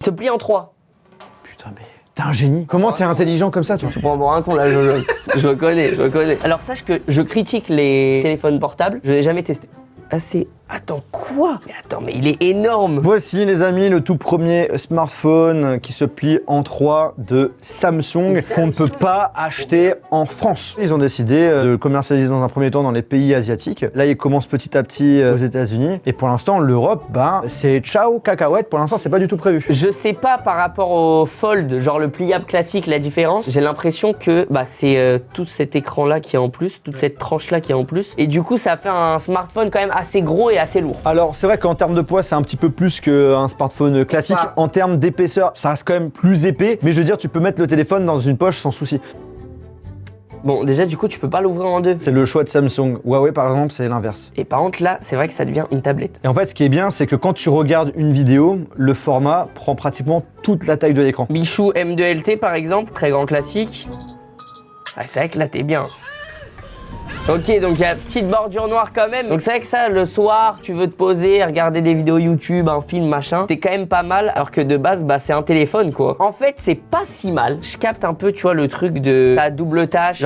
Il se plie en 3. Putain, mais t'es un génie. Comment t'es intelligent comme ça, toi? Tu prends pour un con là, je reconnais. Alors sache que je critique les téléphones portables, je l'ai jamais testé. Ah c'est... Attends, quoi? Mais il est énorme! Voici les amis le tout premier smartphone qui se plie en 3 de Samsung qu'on ne peut pas acheter en France. Ils ont décidé de le commercialiser dans un premier temps dans les pays asiatiques. Là ils commencent petit à petit aux États-Unis et pour l'instant l'Europe, ben c'est ciao cacahuète, pour l'instant c'est pas du tout prévu. Je sais pas par rapport au Fold, genre le pliable classique, la différence. J'ai l'impression que bah, c'est tout cet écran là qui est en plus, toute cette tranche là qui est en plus. Et du coup ça fait un smartphone quand même assez gros et assez lourd. Alors c'est vrai qu'en termes de poids c'est un petit peu plus qu'un smartphone classique. Ah. En termes d'épaisseur ça reste quand même plus épais, mais je veux dire tu peux mettre le téléphone dans une poche sans souci. Bon déjà du coup tu peux pas l'ouvrir en deux. C'est le choix de Samsung. Huawei par exemple c'est l'inverse. Et par contre là c'est vrai que ça devient une tablette. Et en fait ce qui est bien c'est que quand tu regardes une vidéo, le format prend pratiquement toute la taille de l'écran. Michou M2LT par exemple, très grand classique. Ah, c'est vrai que là t'es bien. Ok, donc il y a petite bordure noire quand même. Donc c'est vrai que ça, le soir, tu veux te poser, regarder des vidéos YouTube, un film, machin, t'es quand même pas mal. Alors que de base, bah c'est un téléphone quoi. En fait, c'est pas si mal. Je capte un peu, tu vois, le truc de ta double tâche.